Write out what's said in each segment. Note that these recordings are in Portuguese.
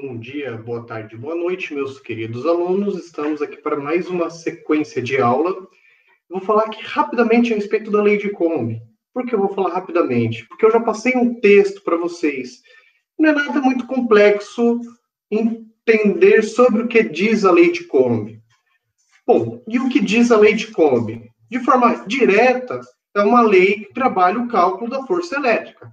bom dia, boa tarde, boa noite, meus queridos alunos. Estamos aqui para mais uma sequência de aula. Vou falar aqui rapidamente a respeito da lei de Coulomb. Por que eu vou falar rapidamente? Porque eu já passei um texto para vocês. Não é nada muito complexo entender sobre o que diz a lei de Coulomb. Bom, e o que diz a lei de Coulomb? De forma direta, é uma lei que trabalha o cálculo da força elétrica.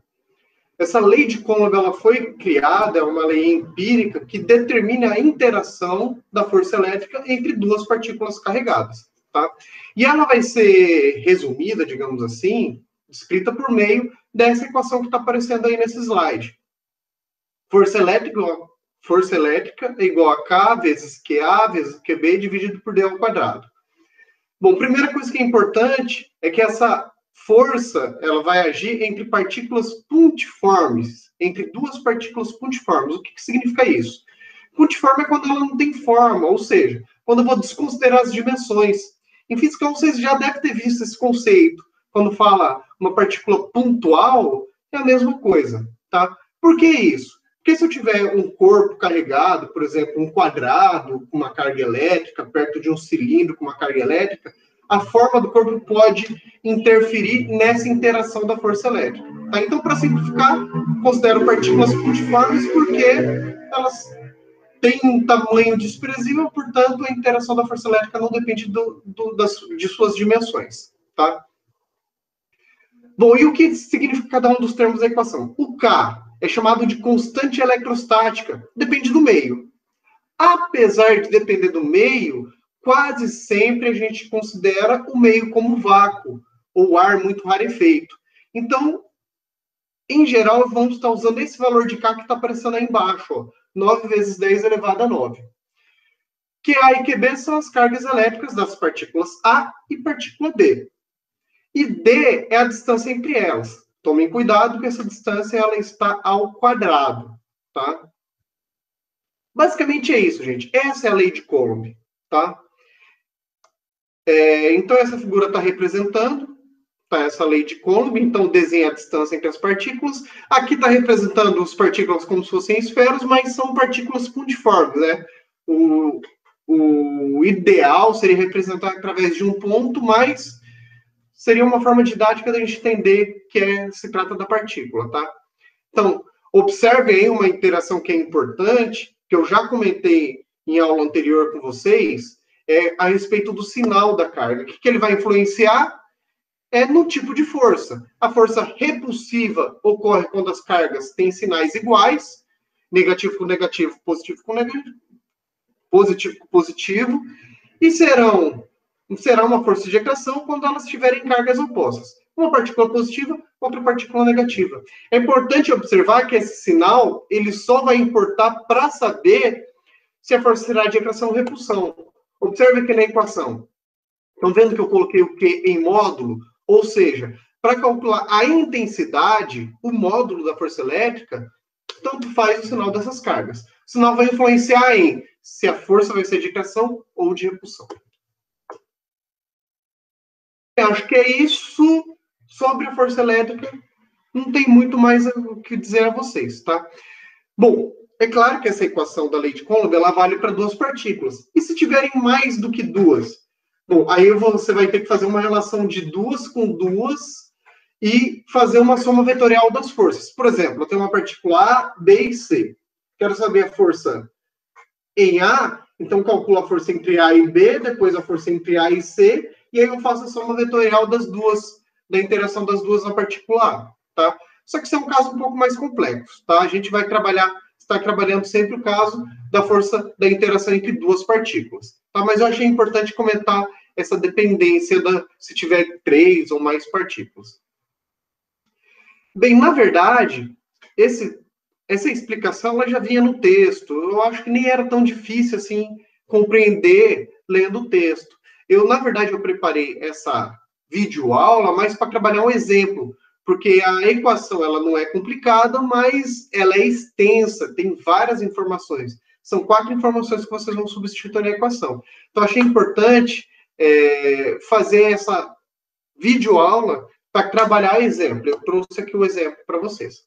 Essa lei de Coulomb ela foi criada, é uma lei empírica que determina a interação da força elétrica entre duas partículas carregadas. Tá? E ela vai ser resumida, digamos assim, descrita por meio dessa equação que está aparecendo aí nesse slide. Força elétrica é igual a K vezes QA vezes QB dividido por D ao quadrado. Bom, primeira coisa que é importante é que essa força ela vai agir entre partículas puntiformes, entre duas partículas puntiformes. O que significa isso? Puntiforme é quando ela não tem forma, ou seja, quando eu vou desconsiderar as dimensões. Em física, vocês já devem ter visto esse conceito. Quando fala uma partícula pontual, é a mesma coisa, tá? Por que isso? Porque se eu tiver um corpo carregado, por exemplo, um quadrado com uma carga elétrica, perto de um cilindro com uma carga elétrica, a forma do corpo pode interferir nessa interação da força elétrica. Tá? Então, para simplificar, considero partículas puntiformes porque elas têm um tamanho desprezível, portanto, a interação da força elétrica não depende de suas dimensões. Tá? Bom, e o que significa cada um dos termos da equação? O K é chamado de constante eletrostática, depende do meio. Apesar de depender do meio, quase sempre a gente considera o meio como vácuo, ou ar muito rarefeito. Então, em geral, vamos estar usando esse valor de K que está aparecendo aí embaixo, ó, 9 vezes 10 elevado a 9. QA e QB são as cargas elétricas das partículas A e partícula B. E D é a distância entre elas. Tomem cuidado que essa distância ela está ao quadrado, tá? Basicamente é isso, gente. Essa é a lei de Coulomb, tá? Então, essa figura está representando essa lei de Coulomb. Então, desenha a distância entre as partículas. Aqui está representando as partículas como se fossem esferas, mas são partículas puntiformes, né? O ideal seria representar através de um ponto, mas seria uma forma didática da gente entender que se trata da partícula, tá? Então, observe aí uma interação que é importante, que eu já comentei em aula anterior com vocês, a respeito do sinal da carga. O que ele vai influenciar? No tipo de força. A força repulsiva ocorre quando as cargas têm sinais iguais, negativo com negativo, positivo com negativo, positivo com positivo, e será uma força de atração quando elas tiverem cargas opostas. Uma partícula positiva, outra partícula negativa. É importante observar que esse sinal ele só vai importar para saber se a força será de atração ou repulsão. Observe aqui na equação. Estão vendo que eu coloquei o Q em módulo? Ou seja, para calcular a intensidade, o módulo da força elétrica, tanto faz o sinal dessas cargas. O sinal vai influenciar em se a força vai ser de atração ou de repulsão. Eu acho que é isso sobre a força elétrica. Não tem muito mais o que dizer a vocês, tá? Bom, é claro que essa equação da lei de Coulomb, ela vale para duas partículas. E se tiverem mais do que duas? Bom, aí você vai ter que fazer uma relação de duas com duas e fazer uma soma vetorial das forças. Por exemplo, eu tenho uma partícula A, B e C. Quero saber a força em A, então calculo a força entre A e B, depois a força entre A e C, e aí eu faço a soma vetorial das duas, da interação das duas na partícula A, tá? Só que isso é um caso um pouco mais complexo, tá? A gente vai está trabalhando sempre o caso da força da interação entre duas partículas, tá? Mas eu achei importante comentar essa dependência se tiver 3 ou mais partículas. Bem, na verdade, essa explicação ela já vinha no texto. Eu acho que nem era tão difícil assim compreender lendo o texto. Na verdade, eu preparei essa videoaula mais para trabalhar um exemplo, porque a equação ela não é complicada, mas ela é extensa, tem várias informações. São 4 informações que vocês vão substituir na equação. Então, achei importante fazer essa videoaula para trabalhar exemplo. Eu trouxe aqui o exemplo para vocês.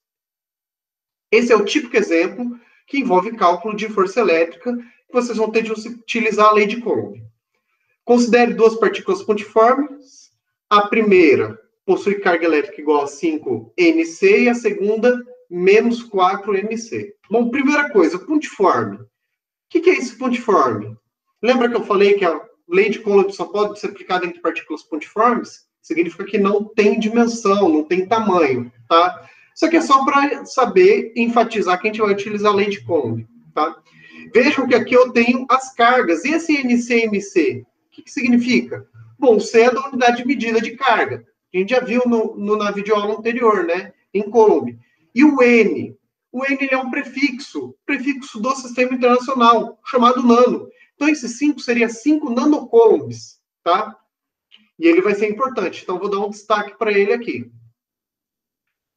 Esse é o típico exemplo que envolve cálculo de força elétrica, que vocês vão ter de utilizar a lei de Coulomb. Considere duas partículas pontiformes. A primeira possui carga elétrica igual a 5 Nc e a segunda, menos 4 Nc. Bom, primeira coisa, pontiforme. O que é esse pontiforme? Lembra que eu falei que a lei de Coulomb só pode ser aplicada entre partículas pontiformes? Significa que não tem dimensão, não tem tamanho, tá? Isso aqui é só para saber enfatizar que a gente vai utilizar a lei de Coulomb, tá? Vejam que aqui eu tenho as cargas. E esse NC-MC? O que significa? Bom, C é da unidade de medida de carga. A gente já viu na videoaula anterior, né? Em Coulomb. E o N? O N ele é um prefixo do sistema internacional, chamado nano. Então, esse 5 seria 5 nanocoulombs, tá? E ele vai ser importante. Então, vou dar um destaque para ele aqui.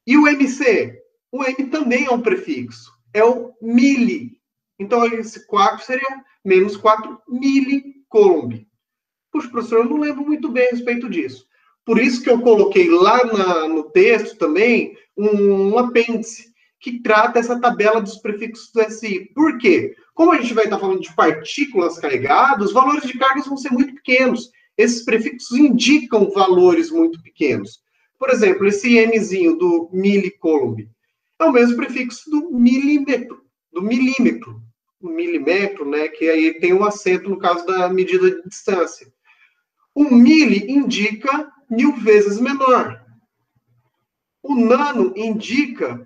E o MC? O M também é um prefixo. É o mili. Então, esse 4 seria menos 4 milicoulomb. Puxa, professor, eu não lembro muito bem a respeito disso. Por isso que eu coloquei lá no texto também um apêndice que trata essa tabela dos prefixos do SI. Por quê? Como a gente vai estar falando de partículas carregadas, os valores de cargas vão ser muito pequenos. Esses prefixos indicam valores muito pequenos. Por exemplo, esse Mzinho do milicoulomb é o mesmo prefixo do milímetro, o milímetro, né, que aí tem um acento no caso da medida de distância. O mili indica 1000 vezes menor. O nano indica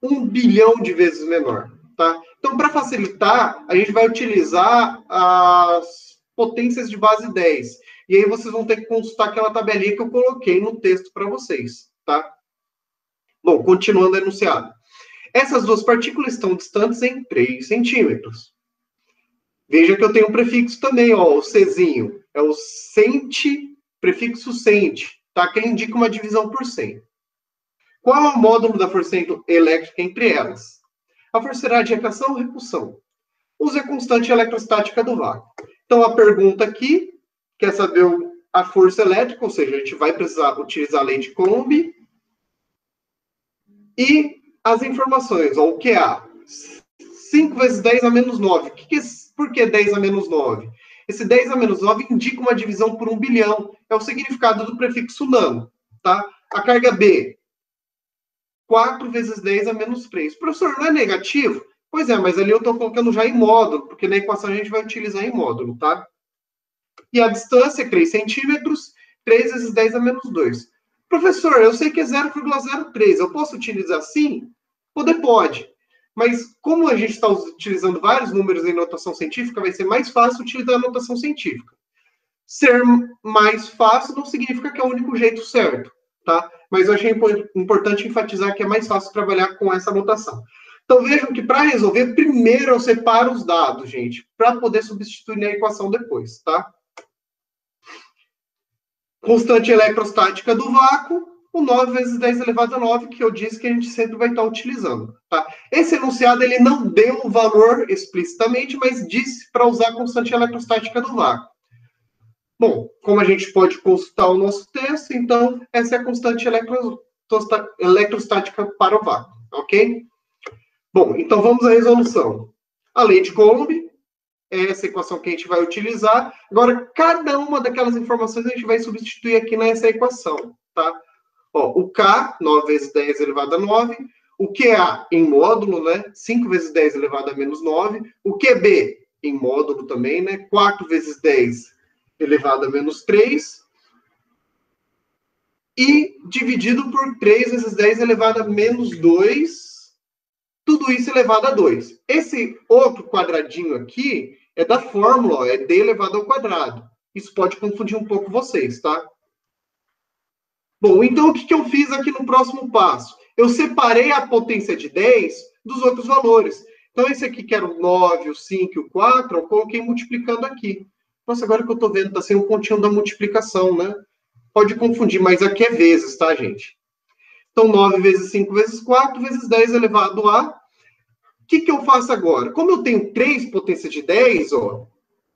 1 bilhão de vezes menor, tá? Então, para facilitar, a gente vai utilizar as potências de base 10. E aí vocês vão ter que consultar aquela tabelinha que eu coloquei no texto para vocês, tá? Bom, continuando o enunciado. Essas duas partículas estão distantes em 3 centímetros. Veja que eu tenho um prefixo também, ó, o Czinho. É o centi, prefixo centi, tá? Que indica uma divisão por 100. Qual é o módulo da força elétrica entre elas? A força será de atração ou repulsão. Use a constante eletrostática do vácuo. Então, a pergunta aqui quer saber a força elétrica, ou seja, a gente vai precisar utilizar a lei de Coulomb. E as informações, ó, o QA. 5 vezes 10 a menos 9. Por que 10 a menos 9? Esse 10 a menos 9 indica uma divisão por 1 bilhão. É o significado do prefixo nano, tá? A carga B. 4 vezes 10 a menos 3. Professor, não é negativo? Pois é, mas ali eu estou colocando já em módulo, porque na equação a gente vai utilizar em módulo, tá? E a distância é 3 centímetros, 3 vezes 10 a menos 2. Professor, eu sei que é 0,03. Eu posso utilizar assim? Pode. Mas como a gente está utilizando vários números em notação científica, vai ser mais fácil utilizar a notação científica. Ser mais fácil não significa que é o único jeito certo, tá? Mas eu achei importante enfatizar que é mais fácil trabalhar com essa notação. Então, vejam que para resolver, primeiro eu separo os dados, gente, para poder substituir na equação depois, tá? Constante eletrostática do vácuo, o 9 vezes 10 elevado a 9, que eu disse que a gente sempre vai estar utilizando, tá? Esse enunciado, ele não deu o valor explicitamente, mas disse para usar a constante eletrostática do vácuo. Bom, como a gente pode consultar o nosso texto, então, essa é a constante eletrostática para o vácuo, ok? Bom, então vamos à resolução. A lei de Coulomb é essa equação que a gente vai utilizar. Agora, cada uma daquelas informações a gente vai substituir aqui nessa equação, tá? Ó, o K, 9 vezes 10 elevado a 9. O QA em módulo, né? 5 vezes 10 elevado a menos 9. O QB em módulo também, né? 4 vezes 10 elevado a menos 3. E dividido por 3 vezes 10 elevado a menos 2. Tudo isso elevado a 2. Esse outro quadradinho aqui é da fórmula, ó, é d elevado ao quadrado. Isso pode confundir um pouco vocês, tá? Bom, então o que eu fiz aqui no próximo passo? Eu separei a potência de 10 dos outros valores. Então, esse aqui que era o 9, o 5 e o 4, eu coloquei multiplicando aqui. Nossa, agora que eu estou vendo, está sendo um pontinho da multiplicação, né? Pode confundir, mas aqui é vezes, tá, gente? Então, 9 vezes 5 vezes 4 vezes 10 elevado a... O que eu faço agora? Como eu tenho 3 potências de 10, ó,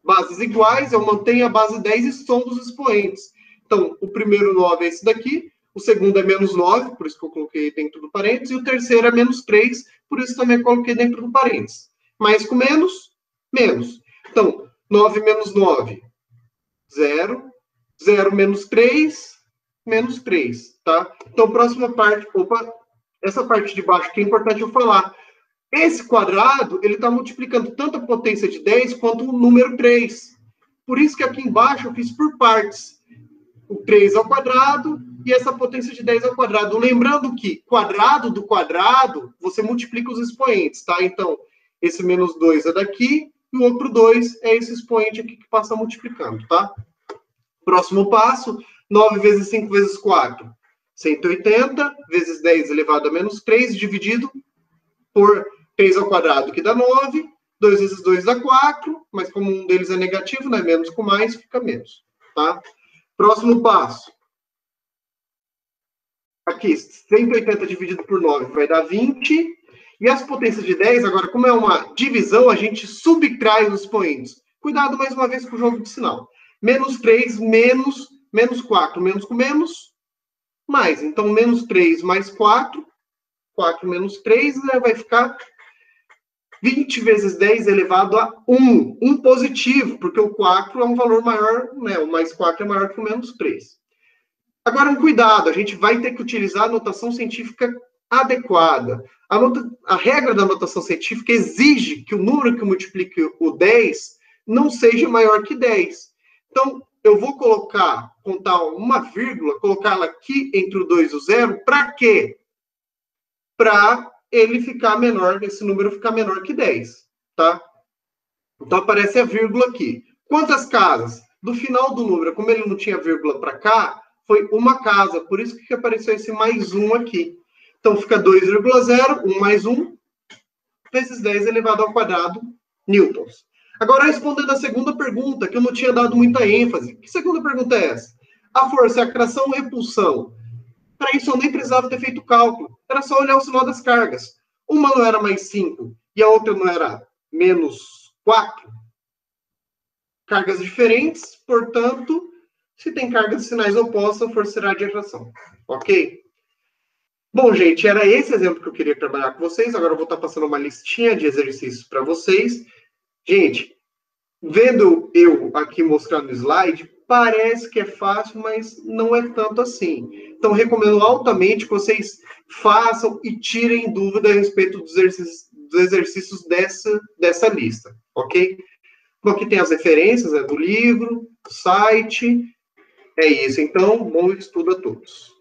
bases iguais, eu mantenho a base 10 e somo dos expoentes. Então, o primeiro 9 é esse daqui, O segundo é menos 9, por isso que eu coloquei dentro do parênteses. E o terceiro é menos 3, por isso também coloquei dentro do parênteses. Mais com menos, menos. Então, 9 menos 9, 0. 0 menos 3, menos 3, tá? Então, próxima parte, essa parte de baixo que é importante eu falar. Esse quadrado, ele está multiplicando tanto a potência de 10 quanto o número 3. Por isso que aqui embaixo eu fiz por partes. O 3 ao quadrado e essa potência de 10 ao quadrado. Lembrando que quadrado do quadrado, você multiplica os expoentes, tá? Então, esse menos 2 é daqui e o outro 2 é esse expoente aqui que passa multiplicando, tá? Próximo passo, 9 vezes 5 vezes 4. 180 vezes 10 elevado a menos 3, dividido por 3 ao quadrado, que dá 9. 2 vezes 2 dá 4, mas como um deles é negativo, né? Menos com mais, fica menos, tá? Próximo passo. Aqui, 180 dividido por 9 vai dar 20. E as potências de 10, agora, como é uma divisão, a gente subtrai os expoentes. Cuidado, mais uma vez, com o jogo de sinal. Menos 3, menos 4. Menos com menos, mais. Então, menos 3 mais 4. 4 menos 3, né, vai ficar 20 vezes 10 elevado a 1. 1 positivo, porque o 4 é um valor maior, né? O mais 4 é maior que o menos 3. Agora, um cuidado, a gente vai ter que utilizar a notação científica adequada. A regra da notação científica exige que o número que multiplique o 10 não seja maior que 10. Então, eu vou contar uma vírgula, colocá-la aqui entre o 2 e o 0, para quê? Para ele ficar menor, esse número ficar menor que 10, tá? Então, aparece a vírgula aqui. Quantas casas? Do final do número, como ele não tinha vírgula para cá, foi uma casa, por isso que apareceu esse mais 1 aqui. Então, fica 2,0, 1 mais 1, vezes 10 elevado ao quadrado, newtons. Agora, respondendo a segunda pergunta, que eu não tinha dado muita ênfase. Que segunda pergunta é essa? A força é atração ou repulsão? Para isso, eu nem precisava ter feito cálculo. Era só olhar o sinal das cargas. Uma não era mais 5 e a outra não era menos 4. Cargas diferentes, portanto, se tem cargas de sinais opostas, a força será de atração. Ok? Bom, gente, era esse exemplo que eu queria trabalhar com vocês. Agora eu vou estar passando uma listinha de exercícios para vocês. Gente, vendo eu aqui mostrando o slide, parece que é fácil, mas não é tanto assim. Então, recomendo altamente que vocês façam e tirem dúvida a respeito dos exercícios dessa lista, ok? Bom, aqui tem as referências do livro, do site. É isso. Então, bom estudo a todos.